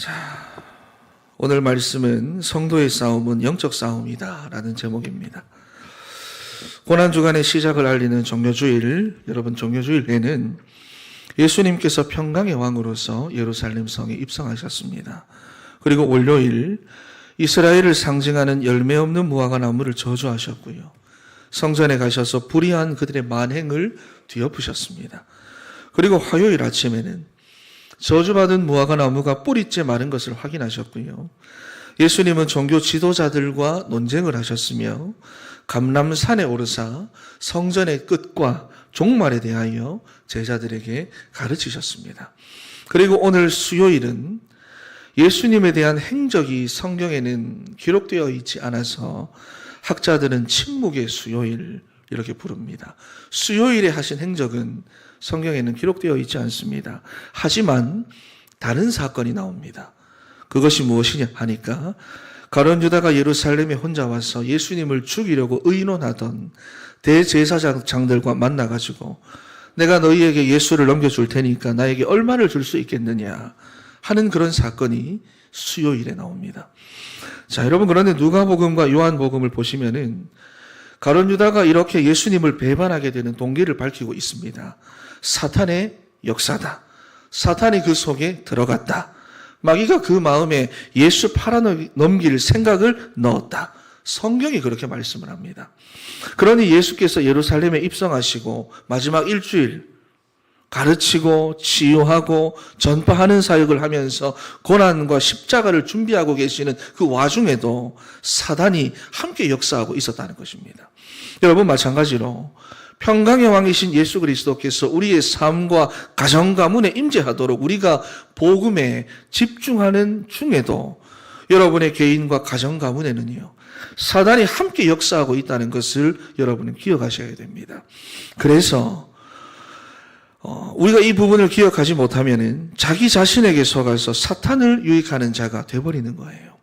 자, 오늘 말씀은 성도의 싸움은 영적 싸움이다 라는 제목입니다. 고난주간의 시작을 알리는 종료주일, 여러분 종료주일에는 예수님께서 평강의 왕으로서 예루살렘 성에 입성하셨습니다. 그리고 월요일 이스라엘을 상징하는 열매 없는 무화과 나무를 저주하셨고요. 성전에 가셔서 불의한 그들의 만행을 뒤엎으셨습니다. 그리고 화요일 아침에는 저주받은 무화과 나무가 뿌리째 마른 것을 확인하셨고요. 예수님은 종교 지도자들과 논쟁을 하셨으며 감람산에 오르사 성전의 끝과 종말에 대하여 제자들에게 가르치셨습니다. 그리고 오늘 수요일은 예수님에 대한 행적이 성경에는 기록되어 있지 않아서 학자들은 침묵의 수요일 이렇게 부릅니다. 수요일에 하신 행적은 성경에는 기록되어 있지 않습니다. 하지만 다른 사건이 나옵니다. 그것이 무엇이냐 하니까 가룟 유다가 예루살렘에 혼자 와서 예수님을 죽이려고 의논하던 대제사장들과 만나가지고 내가 너희에게 예수를 넘겨줄 테니까 나에게 얼마를 줄 수 있겠느냐 하는 그런 사건이 수요일에 나옵니다. 자, 여러분, 그런데 누가복음과 요한복음을 보시면은 가룟 유다가 이렇게 예수님을 배반하게 되는 동기를 밝히고 있습니다. 사탄의 역사다. 사탄이 그 속에 들어갔다. 마귀가 그 마음에 예수 팔아넘길 생각을 넣었다. 성경이 그렇게 말씀을 합니다. 그러니 예수께서 예루살렘에 입성하시고 마지막 일주일 가르치고 치유하고 전파하는 사역을 하면서 고난과 십자가를 준비하고 계시는 그 와중에도 사단이 함께 역사하고 있었다는 것입니다. 여러분, 마찬가지로 평강의 왕이신 예수 그리스도께서 우리의 삶과 가정 가문에 임재하도록 우리가 복음에 집중하는 중에도 여러분의 개인과 가정 가문에는요, 사단이 함께 역사하고 있다는 것을 여러분은 기억하셔야 됩니다. 그래서 우리가 이 부분을 기억하지 못하면은 자기 자신에게 속아서 사탄을 유익하는 자가 되어버리는 거예요.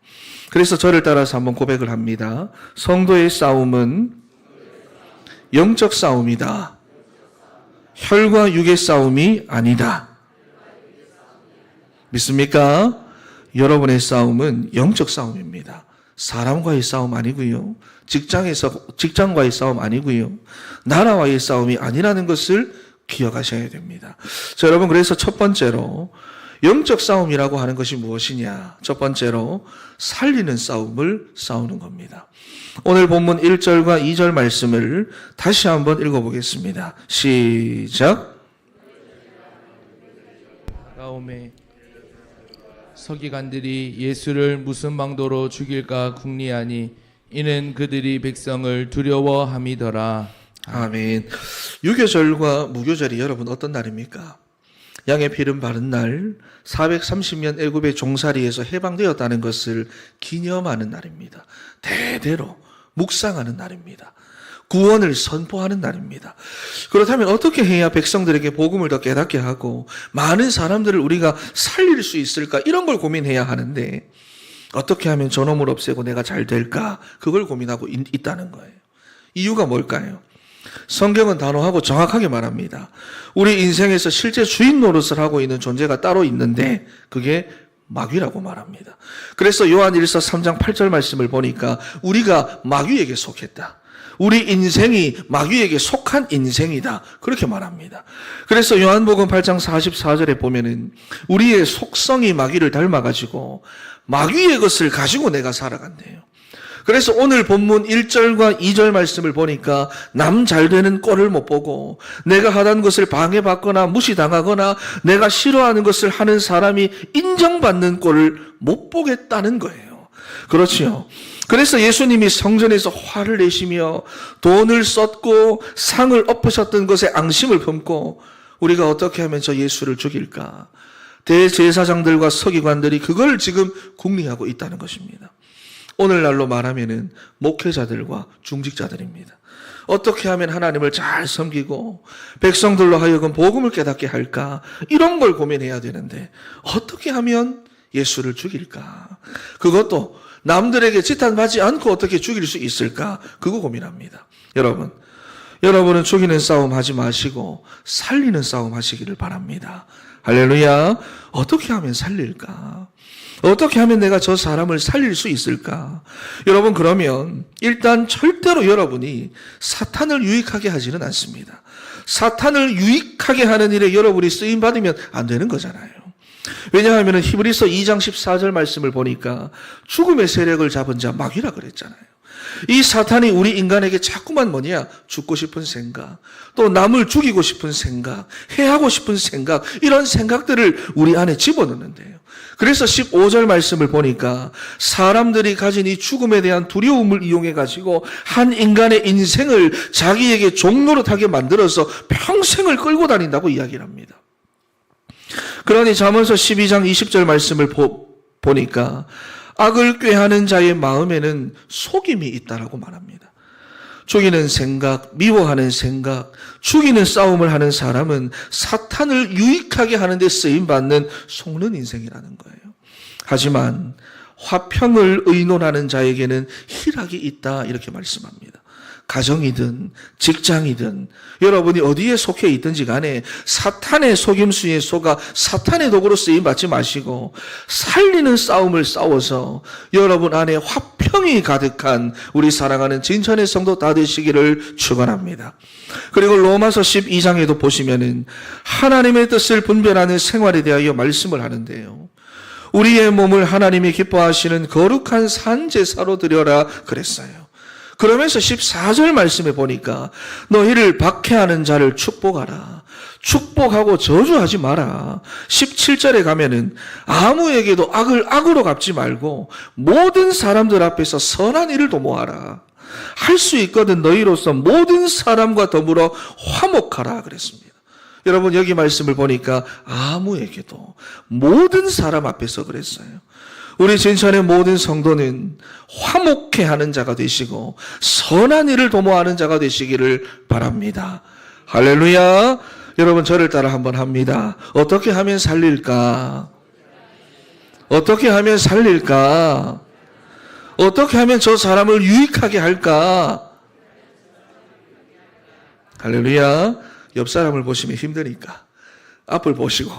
그래서 저를 따라서 한번 고백을 합니다. 성도의 싸움은 영적 싸움이다. 혈과 육의 싸움이 아니다. 믿습니까? 여러분의 싸움은 영적 싸움입니다. 사람과의 싸움 아니고요. 직장과의 싸움 아니고요. 나라와의 싸움이 아니라는 것을 기억하셔야 됩니다. 자, 여러분, 그래서 첫 번째로 영적 싸움이라고 하는 것이 무엇이냐? 첫 번째로 살리는 싸움을 싸우는 겁니다. 오늘 본문 1절과 2절 말씀을 다시 한번 읽어보겠습니다. 시작. 다음에 서기관들이 예수를 무슨 방도로 죽일까 궁리하니 이는 그들이 백성을 두려워함이더라. 아멘. 유교절과 무교절이 여러분 어떤 날입니까? 양의 피름 바른 날 430년 애굽의 종살이에서 해방되었다는 것을 기념하는 날입니다. 대대로 묵상하는 날입니다. 구원을 선포하는 날입니다. 그렇다면 어떻게 해야 백성들에게 복음을 더 깨닫게 하고 많은 사람들을 우리가 살릴 수 있을까? 이런 걸 고민해야 하는데 어떻게 하면 저놈을 없애고 내가 잘 될까? 그걸 고민하고 있다는 거예요. 이유가 뭘까요? 성경은 단호하고 정확하게 말합니다. 우리 인생에서 실제 주인 노릇을 하고 있는 존재가 따로 있는데 그게 마귀라고 말합니다. 그래서 요한일서 3장 8절 말씀을 보니까 우리가 마귀에게 속했다. 우리 인생이 마귀에게 속한 인생이다. 그렇게 말합니다. 그래서 요한복음 8장 44절에 보면은 우리의 속성이 마귀를 닮아가지고 마귀의 것을 가지고 내가 살아간대요. 그래서 오늘 본문 1절과 2절 말씀을 보니까 남 잘되는 꼴을 못 보고 내가 하던 것을 방해받거나 무시당하거나 내가 싫어하는 것을 하는 사람이 인정받는 꼴을 못 보겠다는 거예요. 그렇지요. 그래서 예수님이 성전에서 화를 내시며 돈을 썼고 상을 엎으셨던 것에 앙심을 품고 우리가 어떻게 하면 저 예수를 죽일까? 대제사장들과 서기관들이 그걸 지금 궁리하고 있다는 것입니다. 오늘날로 말하면은 목회자들과 중직자들입니다. 어떻게 하면 하나님을 잘 섬기고 백성들로 하여금 복음을 깨닫게 할까? 이런 걸 고민해야 되는데 어떻게 하면 예수를 죽일까? 그것도 남들에게 지탄받지 않고 어떻게 죽일 수 있을까? 그거 고민합니다. 여러분은 죽이는 싸움 하지 마시고 살리는 싸움 하시기를 바랍니다. 할렐루야. 어떻게 하면 살릴까? 어떻게 하면 내가 저 사람을 살릴 수 있을까? 여러분, 그러면 일단 절대로 여러분이 사탄을 유익하게 하지는 않습니다. 사탄을 유익하게 하는 일에 여러분이 쓰임받으면 안 되는 거잖아요. 왜냐하면 히브리서 2장 14절 말씀을 보니까 죽음의 세력을 잡은 자 마귀라 그랬잖아요. 이 사탄이 우리 인간에게 자꾸만 죽고 싶은 생각, 또 남을 죽이고 싶은 생각, 해하고 싶은 생각, 이런 생각들을 우리 안에 집어넣는데요. 그래서 15절 말씀을 보니까 사람들이 가진 이 죽음에 대한 두려움을 이용해 가지고 한 인간의 인생을 자기에게 종노릇하게 만들어서 평생을 끌고 다닌다고 이야기를 합니다. 그러니 잠언서 12장 20절 말씀을 보니까 악을 꾀하는 자의 마음에는 속임이 있다라고 말합니다. 죽이는 생각, 미워하는 생각, 죽이는 싸움을 하는 사람은 사탄을 유익하게 하는 데 쓰임받는 속는 인생이라는 거예요. 하지만 화평을 의논하는 자에게는 희락이 있다, 이렇게 말씀합니다. 가정이든 직장이든 여러분이 어디에 속해 있든지 간에 사탄의 속임수에 속아 사탄의 도구로 쓰임받지 마시고 살리는 싸움을 싸워서 여러분 안에 화평이 가득한 우리 사랑하는 진천의 성도 다 되시기를 축원합니다. 그리고 로마서 12장에도 보시면은 하나님의 뜻을 분별하는 생활에 대하여 말씀을 하는데요. 우리의 몸을 하나님이 기뻐하시는 거룩한 산제사로 드려라 그랬어요. 그러면서 14절 말씀에 보니까 너희를 박해하는 자를 축복하라. 축복하고 저주하지 마라. 17절에 가면은 아무에게도 악을 악으로 갚지 말고 모든 사람들 앞에서 선한 일을 도모하라. 할 수 있거든 너희로서 모든 사람과 더불어 화목하라 그랬습니다. 여러분, 여기 말씀을 보니까 아무에게도 모든 사람 앞에서 그랬어요. 우리 진천의 모든 성도는 화목해 하는 자가 되시고 선한 일을 도모하는 자가 되시기를 바랍니다. 할렐루야. 여러분, 저를 따라 한번 합니다. 어떻게 하면 살릴까? 어떻게 하면 살릴까? 어떻게 하면 저 사람을 유익하게 할까? 할렐루야. 옆 사람을 보시면 힘드니까 앞을 보시고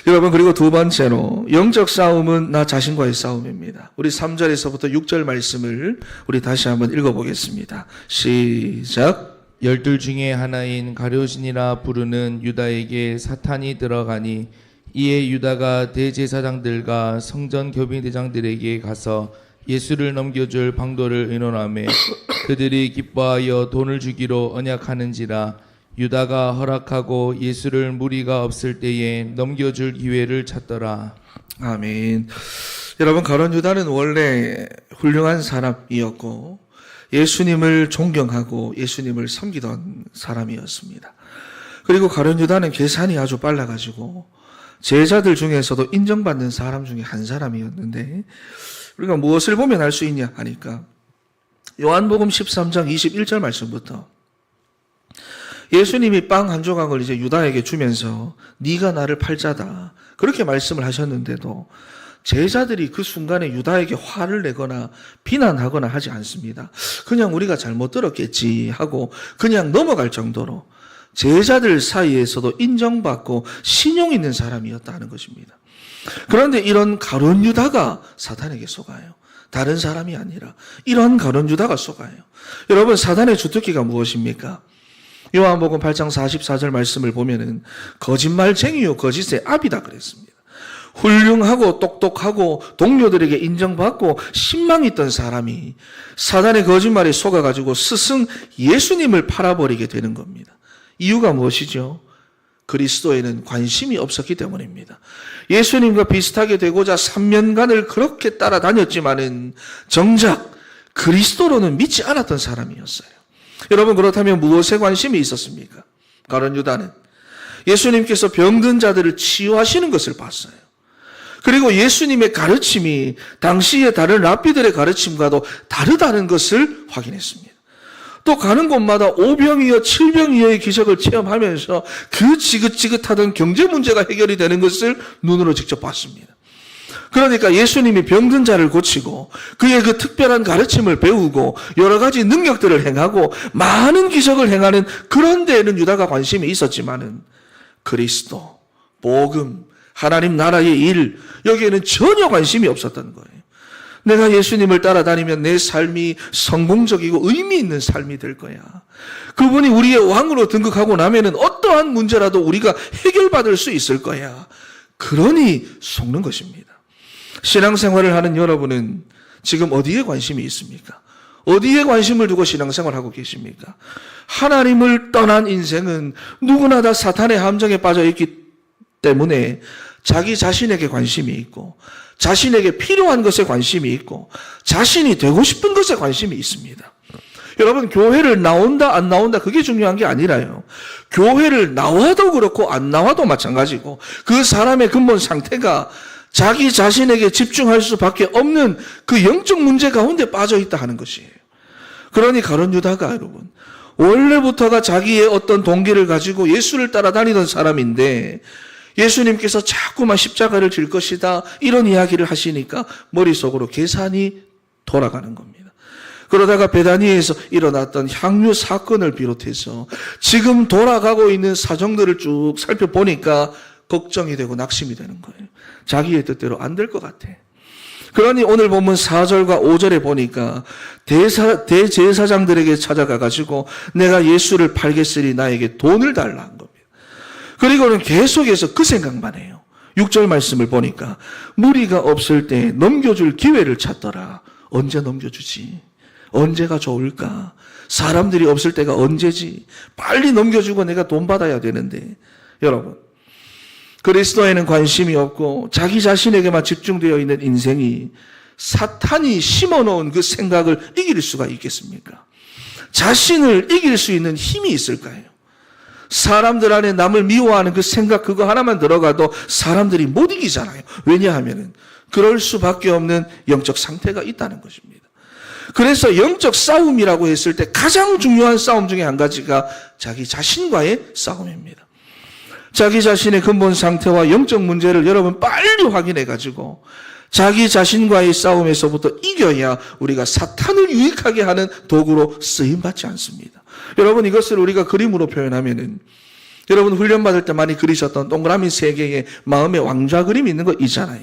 여러분, 그리고 두 번째로 영적 싸움은 나 자신과의 싸움입니다. 우리 3절에서부터 6절 말씀을 우리 다시 한번 읽어보겠습니다. 시작. 12 중에 하나인 가룟신이라 부르는 유다에게 사탄이 들어가니 이에 유다가 대제사장들과 성전 교빈대장들에게 가서 예수를 넘겨줄 방도를 의논하며 그들이 기뻐하여 돈을 주기로 언약하는지라 유다가 허락하고 예수를 무리가 없을 때에 넘겨줄 기회를 찾더라. 아멘. 여러분, 가룟 유다는 원래 훌륭한 사람이었고 예수님을 존경하고 예수님을 섬기던 사람이었습니다. 그리고 가룟 유다는 계산이 아주 빨라가지고 제자들 중에서도 인정받는 사람 중에 한 사람이었는데 우리가 무엇을 보면 알 수 있냐 하니까 요한복음 13장 21절 말씀부터 예수님이 빵 한 조각을 이제 유다에게 주면서 네가 나를 팔자다 그렇게 말씀을 하셨는데도 제자들이 그 순간에 유다에게 화를 내거나 비난하거나 하지 않습니다. 그냥 우리가 잘못 들었겠지 하고 그냥 넘어갈 정도로 제자들 사이에서도 인정받고 신용 있는 사람이었다는 것입니다. 그런데 이런 가룟 유다가 사탄에게 속아요. 다른 사람이 아니라 이런 가룟 유다가 속아요. 여러분, 사탄의 주특기가 무엇입니까? 요한복음 8장 44절 말씀을 보면은 거짓말쟁이요 거짓의 압이다 그랬습니다. 훌륭하고 똑똑하고 동료들에게 인정받고 신망 있던 사람이 사단의 거짓말에 속아가지고 스승 예수님을 팔아버리게 되는 겁니다. 이유가 무엇이죠? 그리스도에는 관심이 없었기 때문입니다. 예수님과 비슷하게 되고자 3년간을 그렇게 따라다녔지만은 정작 그리스도로는 믿지 않았던 사람이었어요. 여러분, 그렇다면 무엇에 관심이 있었습니까? 가룟 유다는 예수님께서 병든 자들을 치유하시는 것을 봤어요. 그리고 예수님의 가르침이 당시의 다른 랍비들의 가르침과도 다르다는 것을 확인했습니다. 또 가는 곳마다 5병이어 7병이어의 기적을 체험하면서 그 지긋지긋하던 경제 문제가 해결이 되는 것을 눈으로 직접 봤습니다. 그러니까 예수님이 병든 자를 고치고 그의 그 특별한 가르침을 배우고 여러 가지 능력들을 행하고 많은 기적을 행하는 그런 데에는 유다가 관심이 있었지만은 그리스도, 복음, 하나님 나라의 일, 여기에는 전혀 관심이 없었던 거예요. 내가 예수님을 따라다니면 내 삶이 성공적이고 의미 있는 삶이 될 거야. 그분이 우리의 왕으로 등극하고 나면은 어떠한 문제라도 우리가 해결받을 수 있을 거야. 그러니 속는 것입니다. 신앙생활을 하는 여러분은 지금 어디에 관심이 있습니까? 어디에 관심을 두고 신앙생활하고 계십니까? 하나님을 떠난 인생은 누구나 다 사탄의 함정에 빠져 있기 때문에 자기 자신에게 관심이 있고 자신에게 필요한 것에 관심이 있고 자신이 되고 싶은 것에 관심이 있습니다. 여러분, 교회를 나온다 안 나온다 그게 중요한 게 아니라요. 교회를 나와도 그렇고 안 나와도 마찬가지고 그 사람의 근본 상태가 자기 자신에게 집중할 수밖에 없는 그 영적 문제 가운데 빠져 있다 하는 것이에요. 그러니 가룟 유다가 여러분 원래부터가 자기의 어떤 동기를 가지고 예수를 따라다니던 사람인데 예수님께서 자꾸만 십자가를 질 것이다 이런 이야기를 하시니까 머릿속으로 계산이 돌아가는 겁니다. 그러다가 베다니에서 일어났던 향유 사건을 비롯해서 지금 돌아가고 있는 사정들을 쭉 살펴보니까 걱정이 되고 낙심이 되는 거예요. 자기의 뜻대로 안 될 것 같아. 그러니 오늘 본문 4절과 5절에 보니까 대제사장들에게 찾아가가지고 내가 예수를 팔겠으니 나에게 돈을 달라 한 겁니다. 그리고는 계속해서 그 생각만 해요. 6절 말씀을 보니까 무리가 없을 때 넘겨줄 기회를 찾더라. 언제 넘겨주지? 언제가 좋을까? 사람들이 없을 때가 언제지? 빨리 넘겨주고 내가 돈 받아야 되는데. 여러분, 그리스도에는 관심이 없고 자기 자신에게만 집중되어 있는 인생이 사탄이 심어놓은 그 생각을 이길 수가 있겠습니까? 자신을 이길 수 있는 힘이 있을까요? 사람들 안에 남을 미워하는 그 생각 그거 하나만 들어가도 사람들이 못 이기잖아요. 왜냐하면 그럴 수밖에 없는 영적 상태가 있다는 것입니다. 그래서 영적 싸움이라고 했을 때 가장 중요한 싸움 중에 한 가지가 자기 자신과의 싸움입니다. 자기 자신의 근본 상태와 영적 문제를 여러분 빨리 확인해 가지고 자기 자신과의 싸움에서부터 이겨야 우리가 사탄을 유익하게 하는 도구로 쓰임받지 않습니다. 여러분, 이것을 우리가 그림으로 표현하면은 여러분 훈련받을 때 많이 그리셨던 동그라미 3개의 마음의 왕좌 그림이 있는 거 있잖아요.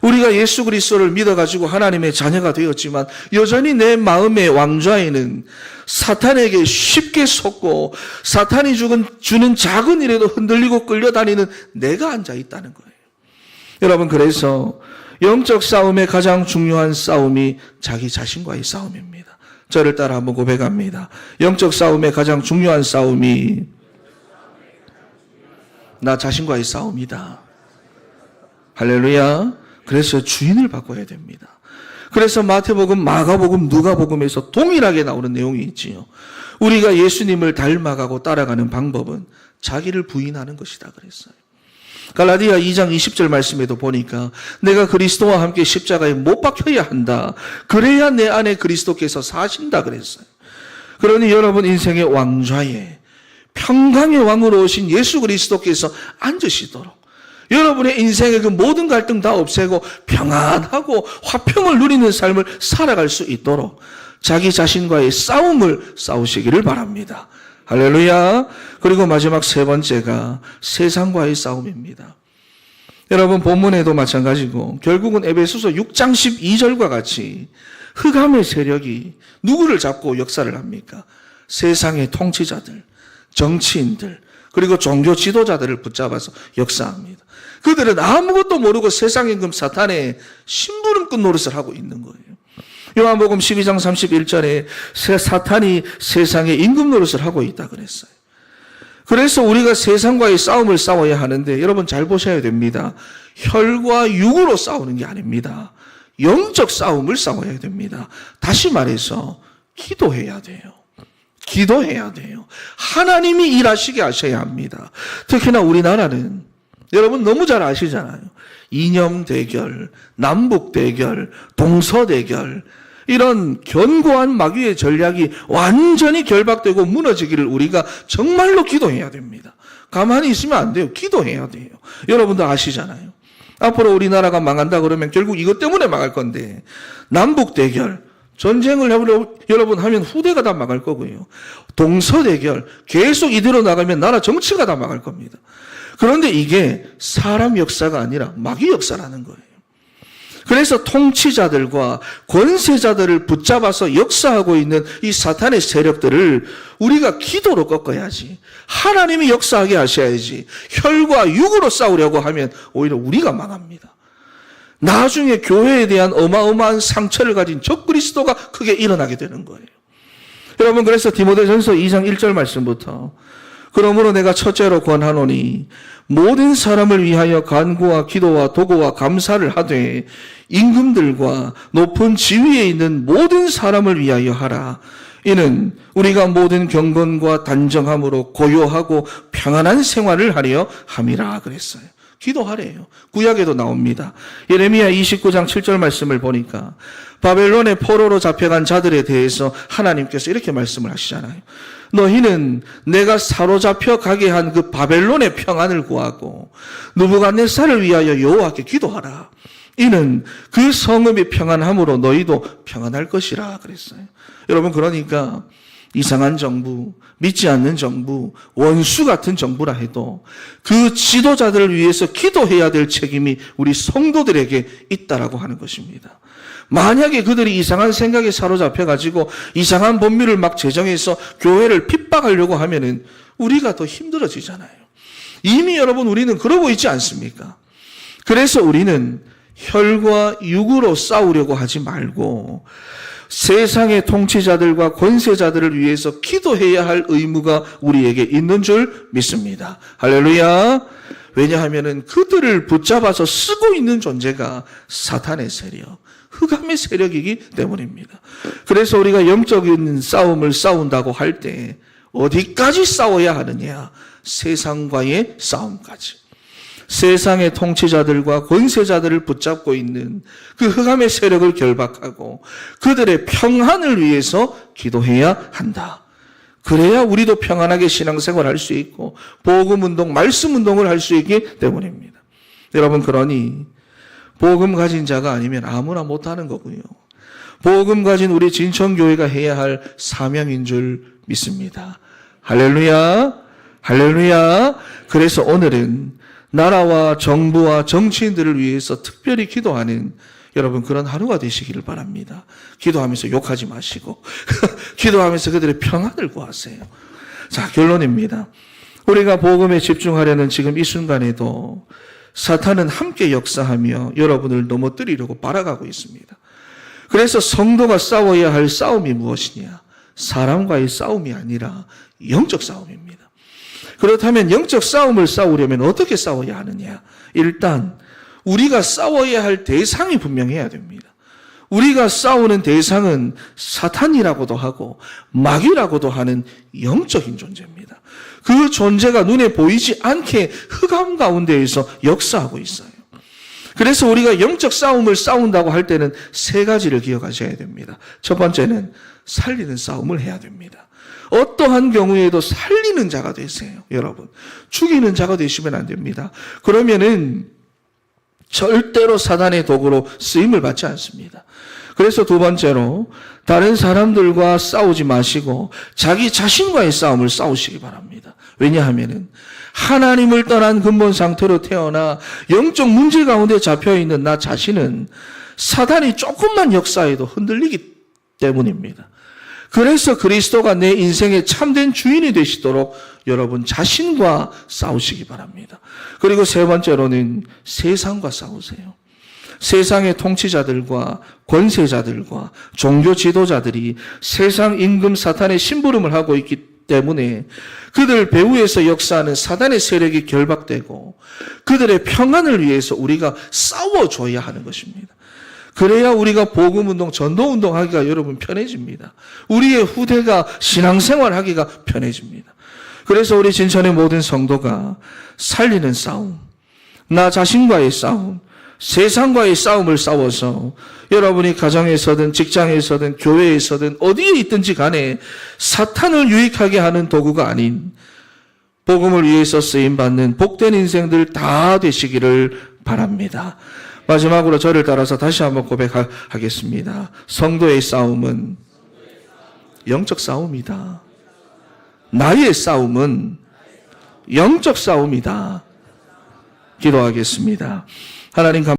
우리가 예수 그리스도를 믿어가지고 하나님의 자녀가 되었지만 여전히 내 마음의 왕좌에는 사탄에게 쉽게 속고 사탄이 주는 작은 일에도 흔들리고 끌려다니는 내가 앉아 있다는 거예요. 여러분, 그래서 영적 싸움의 가장 중요한 싸움이 자기 자신과의 싸움입니다. 저를 따라 한번 고백합니다. 영적 싸움의 가장 중요한 싸움이 나 자신과의 싸움이다. 할렐루야. 그래서 주인을 바꿔야 됩니다. 그래서 마태복음, 마가복음, 누가복음에서 동일하게 나오는 내용이 있지요. 우리가 예수님을 닮아가고 따라가는 방법은 자기를 부인하는 것이다 그랬어요. 갈라디아 2장 20절 말씀에도 보니까 내가 그리스도와 함께 십자가에 못 박혀야 한다. 그래야 내 안에 그리스도께서 사신다 그랬어요. 그러니 여러분 인생의 왕좌에 평강의 왕으로 오신 예수 그리스도께서 앉으시도록 여러분의 인생의 그 모든 갈등 다 없애고 평안하고 화평을 누리는 삶을 살아갈 수 있도록 자기 자신과의 싸움을 싸우시기를 바랍니다. 할렐루야. 그리고 마지막 3번째가 세상과의 싸움입니다. 여러분 본문에도 마찬가지고 결국은 에베소서 6장 12절과 같이 흑암의 세력이 누구를 잡고 역사를 합니까? 세상의 통치자들, 정치인들, 그리고 종교 지도자들을 붙잡아서 역사합니다. 그들은 아무것도 모르고 세상 임금 사탄의 심부름꾼 노릇을 하고 있는 거예요. 요한복음 12장 31절에 사탄이 세상의 임금 노릇을 하고 있다 그랬어요. 그래서 우리가 세상과의 싸움을 싸워야 하는데 여러분 잘 보셔야 됩니다. 혈과 육으로 싸우는 게 아닙니다. 영적 싸움을 싸워야 됩니다. 다시 말해서 기도해야 돼요. 기도해야 돼요. 하나님이 일하시게 하셔야 합니다. 특히나 우리나라는 여러분 너무 잘 아시잖아요. 이념 대결, 남북 대결, 동서 대결 이런 견고한 마귀의 전략이 완전히 결박되고 무너지기를 우리가 정말로 기도해야 됩니다. 가만히 있으면 안 돼요. 기도해야 돼요. 여러분도 아시잖아요. 앞으로 우리나라가 망한다 그러면 결국 이것 때문에 망할 건데 남북 대결 전쟁을 여러분 하면 후대가 다 망할 거고요. 동서대결 계속 이대로 나가면 나라 정치가 다 망할 겁니다. 그런데 이게 사람 역사가 아니라 마귀 역사라는 거예요. 그래서 통치자들과 권세자들을 붙잡아서 역사하고 있는 이 사탄의 세력들을 우리가 기도로 꺾어야지. 하나님이 역사하게 하셔야지. 혈과 육으로 싸우려고 하면 오히려 우리가 망합니다. 나중에 교회에 대한 어마어마한 상처를 가진 적그리스도가 크게 일어나게 되는 거예요. 여러분, 그래서 디모데전서 2장 1절 말씀부터 그러므로 내가 첫째로 권하노니 모든 사람을 위하여 간구와 기도와 도구와 감사를 하되 임금들과 높은 지위에 있는 모든 사람을 위하여 하라. 이는 우리가 모든 경건과 단정함으로 고요하고 평안한 생활을 하려 함이라 그랬어요. 기도하래요. 구약에도 나옵니다. 예레미야 29장 7절 말씀을 보니까 바벨론의 포로로 잡혀간 자들에 대해서 하나님께서 이렇게 말씀을 하시잖아요. 너희는 내가 사로잡혀 가게 한 그 바벨론의 평안을 구하고 느부갓네살을 위하여 여호와께 기도하라. 이는 그 성읍이 평안함으로 너희도 평안할 것이라 그랬어요. 여러분, 그러니까 이상한 정부, 믿지 않는 정부, 원수 같은 정부라 해도 그 지도자들을 위해서 기도해야 될 책임이 우리 성도들에게 있다라고 하는 것입니다. 만약에 그들이 이상한 생각에 사로잡혀가지고 이상한 법률을 막 제정해서 교회를 핍박하려고 하면은 우리가 더 힘들어지잖아요. 이미 여러분, 우리는 그러고 있지 않습니까? 그래서 우리는 혈과 육으로 싸우려고 하지 말고 세상의 통치자들과 권세자들을 위해서 기도해야 할 의무가 우리에게 있는 줄 믿습니다. 할렐루야. 왜냐하면 그들을 붙잡아서 쓰고 있는 존재가 사탄의 세력, 흑암의 세력이기 때문입니다. 그래서 우리가 영적인 싸움을 싸운다고 할 때 어디까지 싸워야 하느냐? 세상과의 싸움까지. 세상의 통치자들과 권세자들을 붙잡고 있는 그 흑암의 세력을 결박하고 그들의 평안을 위해서 기도해야 한다. 그래야 우리도 평안하게 신앙생활을 할 수 있고 복음운동, 말씀운동을 할 수 있기 때문입니다. 여러분, 그러니 복음 가진 자가 아니면 아무나 못하는 거고요. 복음 가진 우리 진천교회가 해야 할 사명인 줄 믿습니다. 할렐루야, 할렐루야. 그래서 오늘은 나라와 정부와 정치인들을 위해서 특별히 기도하는 여러분, 그런 하루가 되시기를 바랍니다. 기도하면서 욕하지 마시고 기도하면서 그들의 평안을 구하세요. 자, 결론입니다. 우리가 복음에 집중하려는 지금 이 순간에도 사탄은 함께 역사하며 여러분을 넘어뜨리려고 발아가고 있습니다. 그래서 성도가 싸워야 할 싸움이 무엇이냐? 사람과의 싸움이 아니라 영적 싸움입니다. 그렇다면 영적 싸움을 싸우려면 어떻게 싸워야 하느냐? 일단 우리가 싸워야 할 대상이 분명해야 됩니다. 우리가 싸우는 대상은 사탄이라고도 하고 마귀라고도 하는 영적인 존재입니다. 그 존재가 눈에 보이지 않게 흑암 가운데에서 역사하고 있어요. 그래서 우리가 영적 싸움을 싸운다고 할 때는 세 가지를 기억하셔야 됩니다. 첫 번째는 살리는 싸움을 해야 됩니다. 어떠한 경우에도 살리는 자가 되세요, 여러분. 죽이는 자가 되시면 안 됩니다. 그러면은 절대로 사단의 도구로 쓰임을 받지 않습니다. 그래서 두 번째로 다른 사람들과 싸우지 마시고 자기 자신과의 싸움을 싸우시기 바랍니다. 왜냐하면은 하나님을 떠난 근본 상태로 태어나 영적 문제 가운데 잡혀있는 나 자신은 사단이 조금만 역사해도 흔들리기 때문입니다. 그래서 그리스도가 내 인생의 참된 주인이 되시도록 여러분 자신과 싸우시기 바랍니다. 그리고 세 번째로는 세상과 싸우세요. 세상의 통치자들과 권세자들과 종교 지도자들이 세상 임금 사탄의 심부름을 하고 있기 때문에 그들 배후에서 역사하는 사단의 세력이 결박되고 그들의 평안을 위해서 우리가 싸워줘야 하는 것입니다. 그래야 우리가 복음운동, 전도운동 하기가 여러분 편해집니다. 우리의 후대가 신앙생활 하기가 편해집니다. 그래서 우리 진천의 모든 성도가 살리는 싸움, 나 자신과의 싸움, 세상과의 싸움을 싸워서 여러분이 가정에서든 직장에서든 교회에서든 어디에 있든지 간에 사탄을 유익하게 하는 도구가 아닌 복음을 위해서 쓰임받는 복된 인생들 다 되시기를 바랍니다. 마지막으로 저를 따라서 다시 한번 고백하겠습니다. 성도의 싸움은 영적 싸움이다. 나의 싸움은 영적 싸움이다. 기도하겠습니다. 하나님